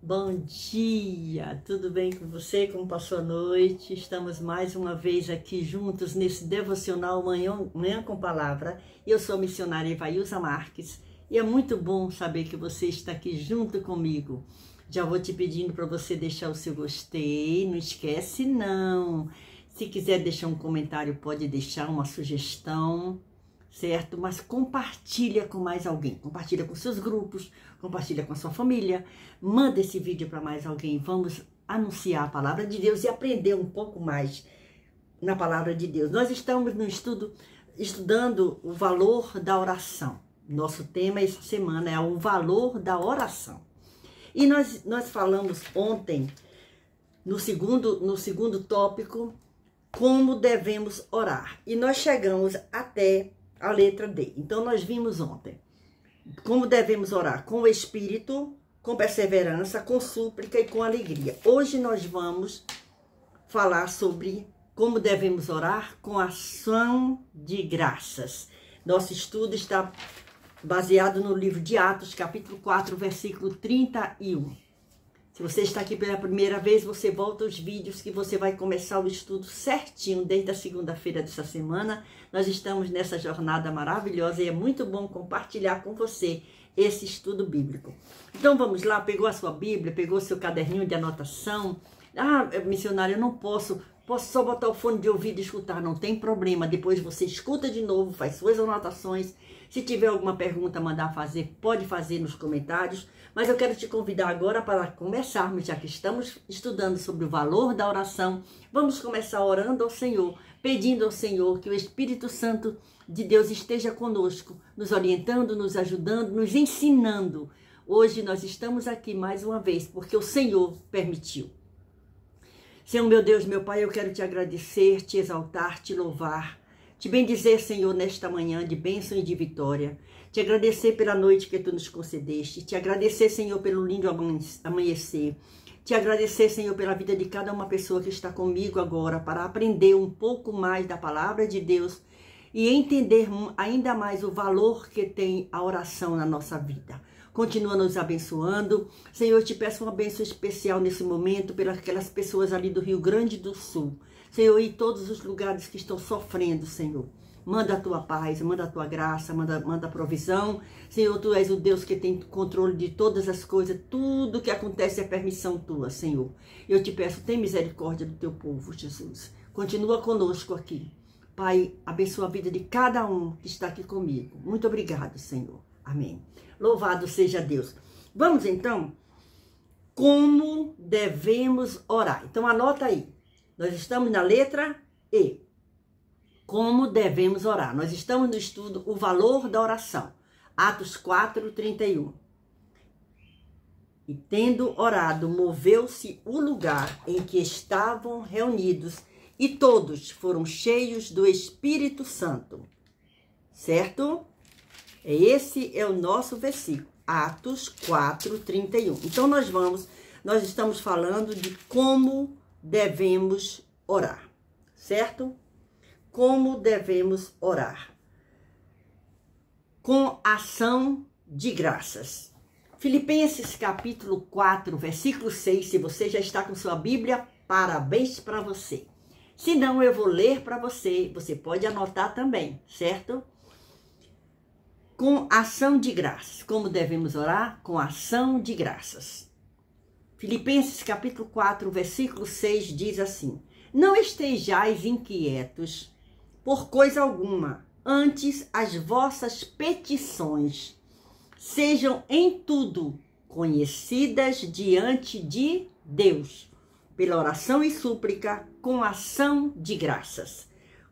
Bom dia, tudo bem com você? Como passou a noite? Estamos mais uma vez aqui juntos nesse devocional Manhã com Palavra. Eu sou a missionária Evailza Marques e é muito bom saber que você está aqui junto comigo. Já vou te pedindo para você deixar o seu gostei, não esquece não. Se quiser deixar um comentário, pode deixar uma sugestão, certo? Mas compartilha com mais alguém, compartilha com seus grupos, compartilha com a sua família, manda esse vídeo para mais alguém. Vamos anunciar a palavra de Deus e aprender um pouco mais na palavra de Deus. Nós estamos no estudando o valor da oração. Nosso tema essa semana é o valor da oração. E nós falamos ontem, no segundo tópico, como devemos orar. E nós chegamos até a letra D. Então, nós vimos ontem como devemos orar com o Espírito, com perseverança, com súplica e com alegria. Hoje nós vamos falar sobre como devemos orar com ação de graças. Nosso estudo está baseado no livro de Atos, capítulo 4, versículo 31. Se você está aqui pela primeira vez, você volta aos vídeos que você vai começar o estudo certinho desde a segunda-feira dessa semana. Nós estamos nessa jornada maravilhosa e é muito bom compartilhar com você esse estudo bíblico. Então vamos lá, pegou a sua Bíblia, pegou seu caderninho de anotação. Ah, missionário, eu não posso só botar o fone de ouvido e escutar, não tem problema. Depois você escuta de novo, faz suas anotações. Se tiver alguma pergunta, mandar fazer, pode fazer nos comentários. Mas eu quero te convidar agora para começarmos, já que estamos estudando sobre o valor da oração. Vamos começar orando ao Senhor, pedindo ao Senhor que o Espírito Santo de Deus esteja conosco, nos orientando, nos ajudando, nos ensinando. Hoje nós estamos aqui mais uma vez, porque o Senhor permitiu. Senhor, meu Deus, meu Pai, eu quero te agradecer, te exaltar, te louvar, te bendizer, Senhor, nesta manhã de bênção e de vitória. Te agradecer pela noite que tu nos concedeste. Te agradecer, Senhor, pelo lindo amanhecer. Te agradecer, Senhor, pela vida de cada uma pessoa que está comigo agora para aprender um pouco mais da palavra de Deus e entender ainda mais o valor que tem a oração na nossa vida. Continua nos abençoando. Senhor, eu te peço uma bênção especial nesse momento pelas aquelas pessoas ali do Rio Grande do Sul. Senhor, e todos os lugares que estão sofrendo, Senhor. Manda a tua paz, manda a tua graça, manda a provisão. Senhor, tu és o Deus que tem controle de todas as coisas. Tudo que acontece é permissão tua, Senhor. Eu te peço, tem misericórdia do teu povo, Jesus. Continua conosco aqui. Pai, abençoa a vida de cada um que está aqui comigo. Muito obrigado, Senhor. Amém. Louvado seja Deus. Vamos então, como devemos orar. Então anota aí. Nós estamos na letra E. Como devemos orar? Nós estamos no estudo O Valor da Oração. Atos 4, 31. E tendo orado, moveu-se o lugar em que estavam reunidos e todos foram cheios do Espírito Santo. Certo? Esse é o nosso versículo. Atos 4, 31. Então nós estamos falando de como devemos orar. Certo? Como devemos orar? Com ação de graças. Filipenses capítulo 4, versículo 6. Se você já está com sua Bíblia, parabéns para você. Se não, eu vou ler para você. Você pode anotar também, certo? Com ação de graças. Como devemos orar? Com ação de graças. Filipenses capítulo 4, versículo 6 diz assim: não estejais inquietos por coisa alguma, antes as vossas petições sejam em tudo conhecidas diante de Deus, pela oração e súplica, com ação de graças.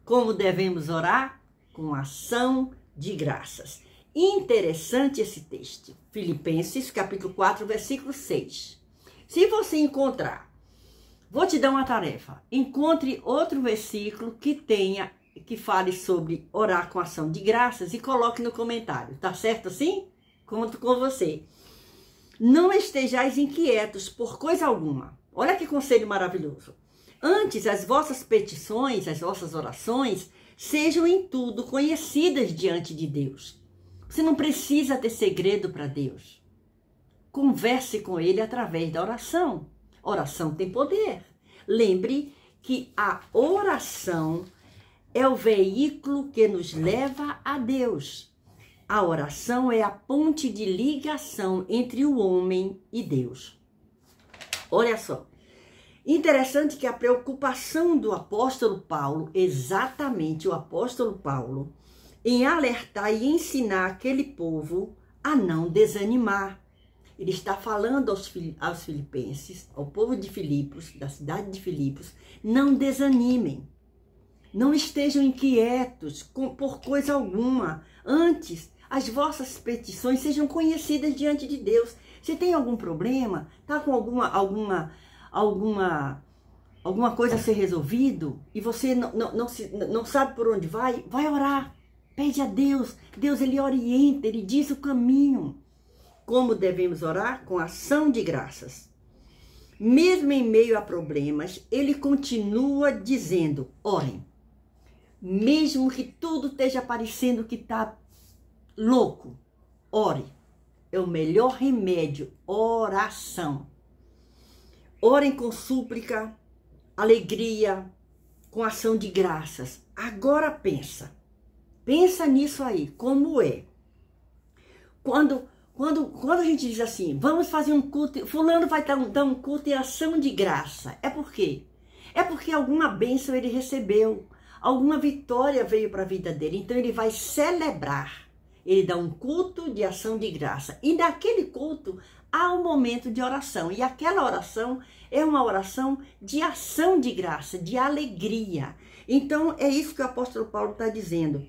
Como devemos orar? Com ação de graças. Interessante esse texto. Filipenses capítulo 4, versículo 6. Se você encontrar, vou te dar uma tarefa. Encontre outro versículo que fale sobre orar com ação de graças e coloque no comentário. Tá certo assim? Conto com você. Não estejais inquietos por coisa alguma. Olha que conselho maravilhoso. Antes, as vossas petições, as vossas orações, sejam em tudo conhecidas diante de Deus. Você não precisa ter segredo para Deus. converse com ele através da oração. Oração tem poder. Lembre que a oração é o veículo que nos leva a Deus. A oração é a ponte de ligação entre o homem e Deus. Olha só. Interessante que a preocupação do apóstolo Paulo, exatamente o apóstolo Paulo, em alertar e ensinar aquele povo a não desanimar. Ele está falando aos filipenses, ao povo de Filipos, da cidade de Filipos, não desanimem. Não estejam inquietos por coisa alguma. Antes, as vossas petições sejam conhecidas diante de Deus. Se tem algum problema, está com alguma coisa a ser resolvido e você não sabe por onde vai orar. Pede a Deus. Deus, ele orienta, ele diz o caminho. Como devemos orar? Com ação de graças. Mesmo em meio a problemas, ele continua dizendo, orem. Mesmo que tudo esteja parecendo que está louco, ore. É o melhor remédio, oração. Orem com súplica, alegria, com ação de graças. Agora pensa nisso aí, como é. Quando a gente diz assim, vamos fazer um culto, fulano vai dar um culto em ação de graça. É por quê? É porque alguma bênção ele recebeu, alguma vitória veio para a vida dele. Então ele vai celebrar, ele dá um culto de ação de graça. E naquele culto há um momento de oração. E aquela oração é uma oração de ação de graça, de alegria. Então é isso que o apóstolo Paulo está dizendo.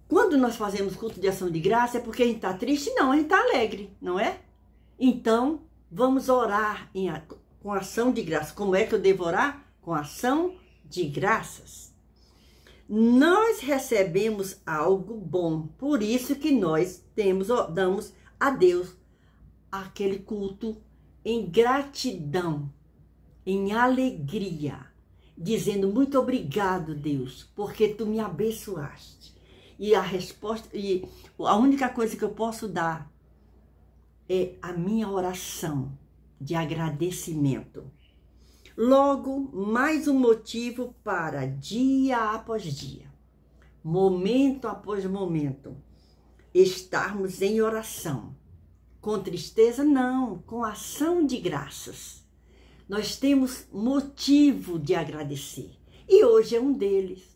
Quando nós fazemos culto de ação de graça, é porque a gente está triste? Não, a gente está alegre, não é? Então, vamos orar com ação de graça. Como é que eu devo orar? Com ação de graças. Nós recebemos algo bom, por isso que nós damos a Deus aquele culto em gratidão, em alegria, dizendo muito obrigado, Deus, porque tu me abençoaste. E a resposta, e a única coisa que eu posso dar é a minha oração de agradecimento. Logo, mais um motivo para dia após dia, momento após momento, estarmos em oração. Com tristeza, não, com ação de graças. Nós temos motivo de agradecer. E hoje é um deles.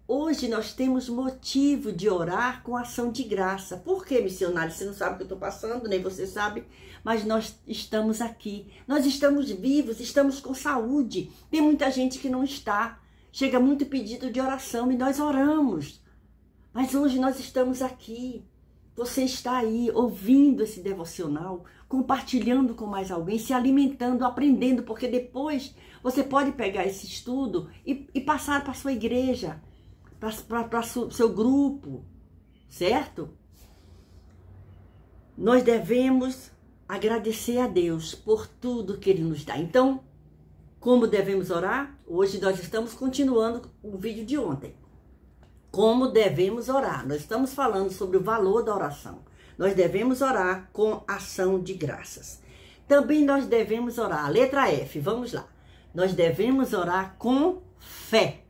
Hoje nós temos motivo de orar com ação de graça. Por quê, missionário? Você não sabe o que eu estou passando, nem você sabe, mas nós estamos aqui. Nós estamos vivos, estamos com saúde. Tem muita gente que não está. Chega muito pedido de oração e nós oramos. Mas hoje nós estamos aqui. Você está aí ouvindo esse devocional, compartilhando com mais alguém, se alimentando, aprendendo, porque depois você pode pegar esse estudo e passar para a sua igreja, para o seu grupo, certo? Nós devemos agradecer a Deus por tudo que Ele nos dá. Então, como devemos orar? Hoje nós estamos continuando o vídeo de ontem. Como devemos orar? Nós estamos falando sobre o valor da oração. Nós devemos orar com ação de graças. Também nós devemos orar, a letra F, vamos lá. Nós devemos orar com fé.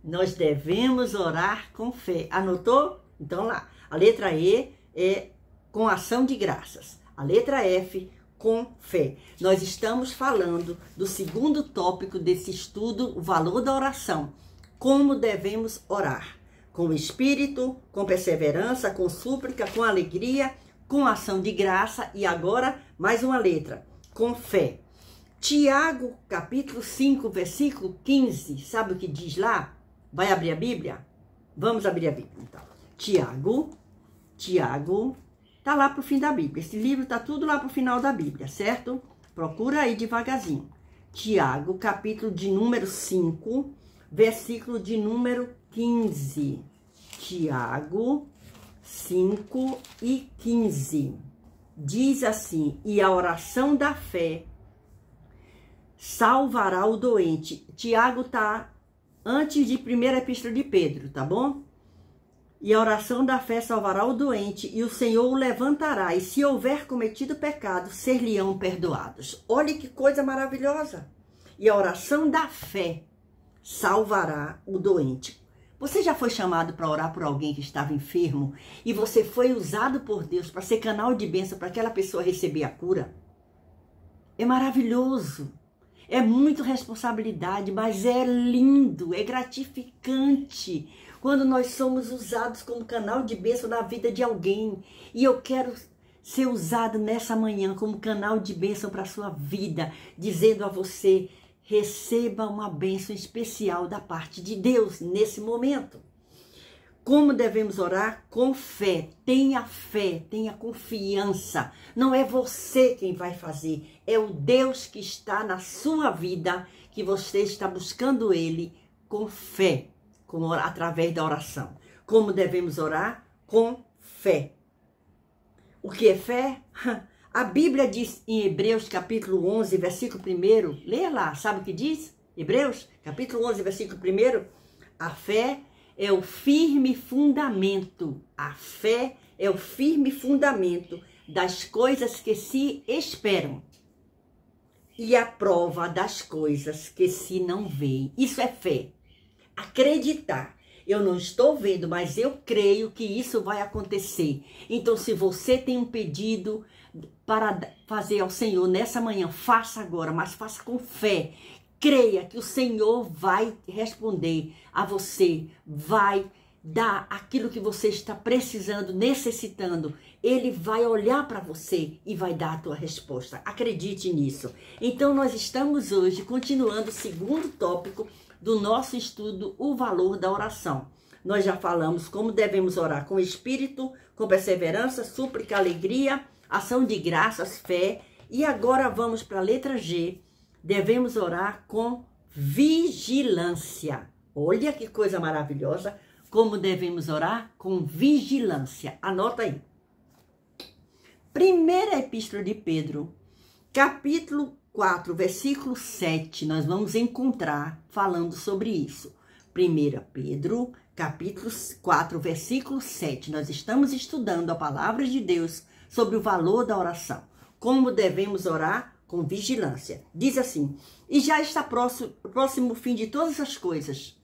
Nós devemos orar com fé. Anotou? Então lá, a letra E é com ação de graças. A letra F, com fé. Nós estamos falando do segundo tópico desse estudo, o valor da oração. Como devemos orar? Com espírito, com perseverança, com súplica, com alegria, com ação de graça. E agora, mais uma letra, com fé. Tiago, capítulo 5, versículo 15. Sabe o que diz lá? Vai abrir a Bíblia? Vamos abrir a Bíblia, então. Tiago, tá lá pro fim da Bíblia. Esse livro tá tudo lá pro final da Bíblia, certo? Procura aí devagarzinho. Tiago, capítulo de número 5, versículo de número 15. Tiago 5 e 15. Diz assim: e a oração da fé salvará o doente. Tiago tá antes de primeira epístola de Pedro, tá bom? E a oração da fé salvará o doente, e o Senhor o levantará, e se houver cometido pecado, ser-lhe-ão perdoados. Olha que coisa maravilhosa! E a oração da fé salvará o doente. Você já foi chamado para orar por alguém que estava enfermo, e você foi usado por Deus para ser canal de bênção para aquela pessoa receber a cura? É maravilhoso. É muito responsabilidade, mas é lindo, é gratificante quando nós somos usados como canal de bênção na vida de alguém. E eu quero ser usado nessa manhã como canal de bênção para a sua vida, dizendo a você, receba uma bênção especial da parte de Deus nesse momento. Como devemos orar? Com fé. Tenha confiança. Não é você quem vai fazer, é o Deus que está na sua vida, que você está buscando Ele com fé, através da oração. Como devemos orar? Com fé. O que é fé? A Bíblia diz em Hebreus capítulo 11, versículo 1, leia lá, sabe o que diz? Hebreus capítulo 11, versículo 1, a fé é o firme fundamento. A fé é o firme fundamento das coisas que se esperam e a prova das coisas que se não veem. Isso é fé. Acreditar. Eu não estou vendo, mas eu creio que isso vai acontecer. Então, se você tem um pedido para fazer ao Senhor nessa manhã, faça agora, mas faça com fé. Creia que o Senhor vai responder a você, vai dar aquilo que você está precisando, necessitando. Ele vai olhar para você e vai dar a tua resposta. Acredite nisso. Então, nós estamos hoje continuando o segundo tópico do nosso estudo, o valor da oração. Nós já falamos como devemos orar com espírito, com perseverança, súplica, alegria, ação de graças, fé. E agora vamos para a letra G. Devemos orar com vigilância. Olha que coisa maravilhosa. Como devemos orar? Com vigilância. Anota aí. Primeira Epístola de Pedro, capítulo 4, versículo 7. Nós vamos encontrar falando sobre isso. 1 Pedro, capítulo 4, versículo 7. Nós estamos estudando a palavra de Deus sobre o valor da oração. Como devemos orar? Com vigilância. Diz assim, e já está próximo o fim de todas as coisas.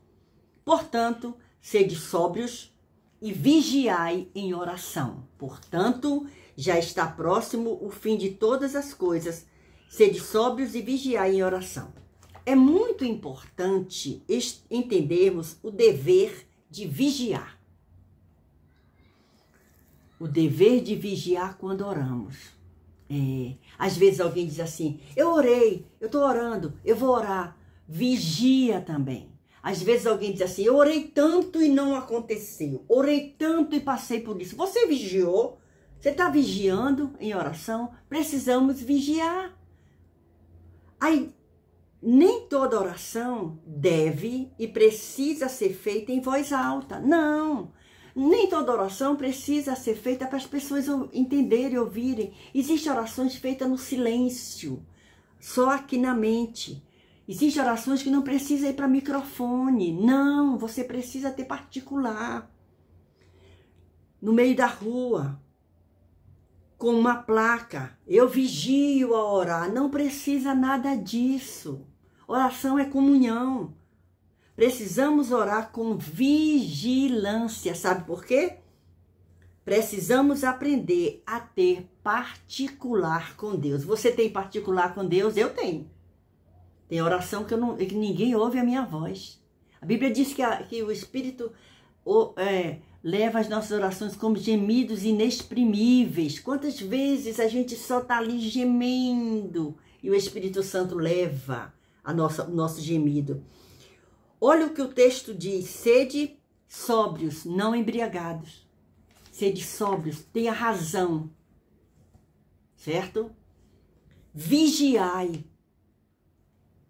Portanto, sede sóbrios e vigiai em oração. Portanto, já está próximo o fim de todas as coisas. Sede sóbrios e vigiai em oração. É muito importante entendermos o dever de vigiar. O dever de vigiar quando oramos. Às vezes alguém diz assim, eu orei, eu estou orando, eu vou orar. Vigia também. Às vezes alguém diz assim, eu orei tanto e não aconteceu. Orei tanto e passei por isso. Você vigiou? Você está vigiando em oração? Precisamos vigiar. Aí, nem toda oração deve e precisa ser feita em voz alta. Não. Nem toda oração precisa ser feita para as pessoas entenderem, ouvirem. Existem orações feitas no silêncio, só aqui na mente. Existem orações que não precisa ir para microfone. Não, você precisa ter particular. No meio da rua, com uma placa. Eu vigio a orar. Não precisa nada disso. Oração é comunhão. Precisamos orar com vigilância. Sabe por quê? Precisamos aprender a ter particular com Deus. Você tem particular com Deus? Eu tenho. Tem oração que ninguém ouve a minha voz. A Bíblia diz que o Espírito leva as nossas orações como gemidos inexprimíveis. Quantas vezes a gente só está ali gemendo e o Espírito Santo leva o nosso gemido. Olha o que o texto diz, sede sóbrios, não embriagados. Sede sóbrios, tenha razão, certo? Vigiai,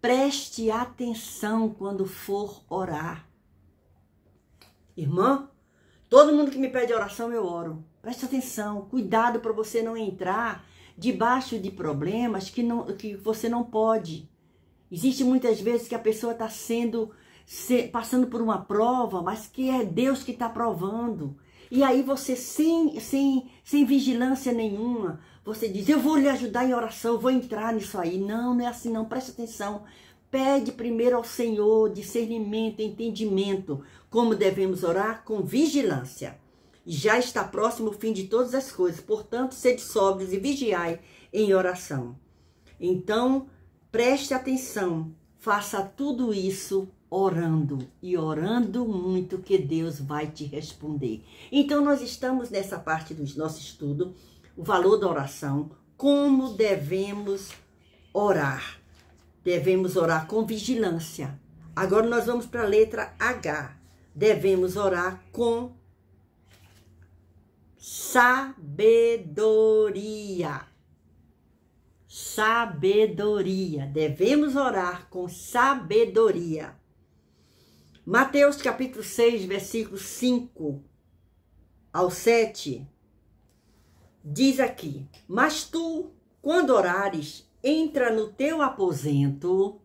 preste atenção quando for orar. Irmã, todo mundo que me pede oração eu oro. Preste atenção, cuidado para você não entrar debaixo de problemas que você não pode. Existe muitas vezes que a pessoa está sendo passando por uma prova, mas que é Deus que está provando. E aí você, sem vigilância nenhuma, você diz, eu vou lhe ajudar em oração, eu vou entrar nisso aí. Não, não é assim não, preste atenção. Pede primeiro ao Senhor discernimento, entendimento, como devemos orar com vigilância. Já está próximo o fim de todas as coisas, portanto, sede sóbrios e vigiai em oração. Então, preste atenção, faça tudo isso orando e orando muito, que Deus vai te responder. Então, nós estamos nessa parte do nosso estudo, o valor da oração, como devemos orar. Devemos orar com vigilância. Agora nós vamos para a letra H. Devemos orar com sabedoria. Sabedoria. Devemos orar com sabedoria. Mateus capítulo 6, versículos 5 ao 7, diz aqui, mas tu, quando orares, entra no teu aposento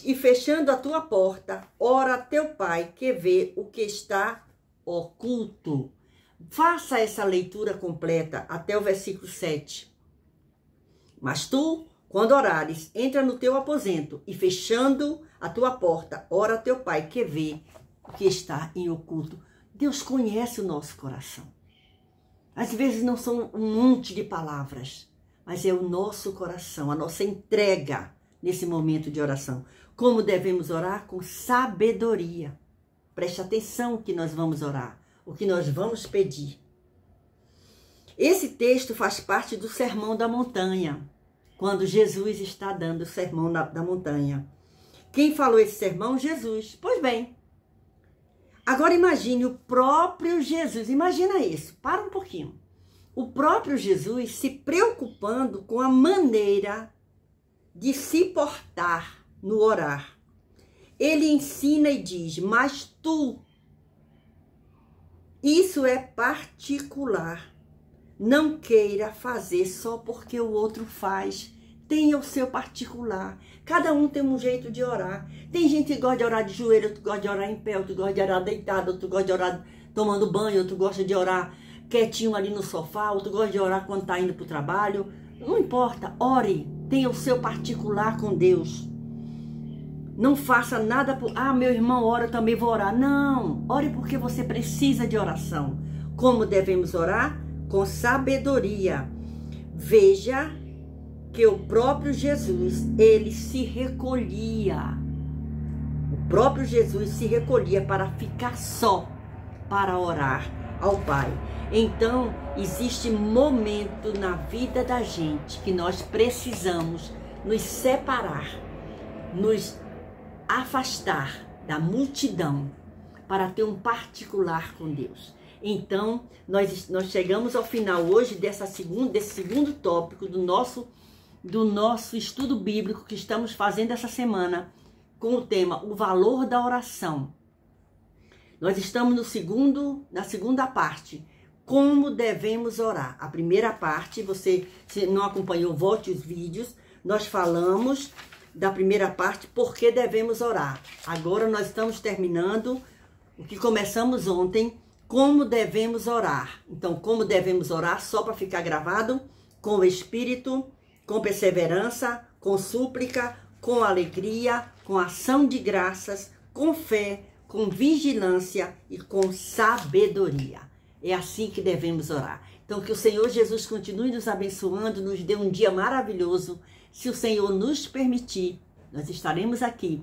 e fechando a tua porta, ora a teu pai que vê o que está oculto. Faça essa leitura completa até o versículo 7. Mas tu, quando orares, entra no teu aposento e fechando a tua porta, ora a teu pai que vê o que está em oculto. Deus conhece o nosso coração. Às vezes não são um monte de palavras, mas é o nosso coração, a nossa entrega nesse momento de oração. Como devemos orar? Com sabedoria. Preste atenção o que nós vamos orar, o que nós vamos pedir. Esse texto faz parte do Sermão da Montanha, quando Jesus está dando o Sermão da Montanha. Quem falou esse sermão? Jesus. Pois bem, agora imagine o próprio Jesus, imagina isso, para um pouquinho. O próprio Jesus se preocupando com a maneira de se portar no orar. Ele ensina e diz, mas tu, isso é particular. Não queira fazer só porque o outro faz. Tenha o seu particular. Cada um tem um jeito de orar. Tem gente que gosta de orar de joelho, outro gosta de orar em pé, outro gosta de orar deitado, outro gosta de orar tomando banho, outro gosta de orar quietinho ali no sofá, outro gosta de orar quando está indo para o trabalho. Não importa, ore. Tenha o seu particular com Deus. Não faça nada por... meu irmão ora, eu também vou orar. Não, ore porque você precisa de oração. Como devemos orar? Com sabedoria. Veja que o próprio Jesus, ele se recolhia. O próprio Jesus se recolhia para ficar só, para orar ao Pai. Então, existe momento na vida da gente que nós precisamos nos separar, nos afastar da multidão para ter um particular com Deus. Então, nós chegamos ao final hoje desse segundo tópico do nosso estudo bíblico que estamos fazendo essa semana com o tema O Valor da Oração. Nós estamos na segunda parte, como devemos orar. A primeira parte, você se não acompanhou, volte os vídeos. Nós falamos da primeira parte, por que devemos orar. Agora nós estamos terminando o que começamos ontem, como devemos orar. Então, como devemos orar, só para ficar gravado, com o Espírito, com perseverança, com súplica, com alegria, com ação de graças, com fé, com vigilância e com sabedoria. É assim que devemos orar. Então, que o Senhor Jesus continue nos abençoando, nos dê um dia maravilhoso. Se o Senhor nos permitir, nós estaremos aqui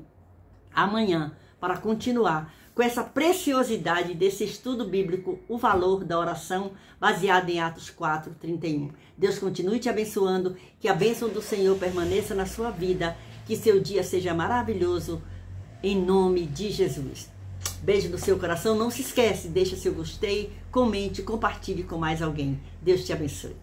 amanhã para continuar com essa preciosidade desse estudo bíblico, o valor da oração, baseado em Atos 4:31. Deus continue te abençoando, que a bênção do Senhor permaneça na sua vida, que seu dia seja maravilhoso, em nome de Jesus. Beijo no seu coração, não se esquece, deixa seu gostei, comente, compartilhe com mais alguém. Deus te abençoe.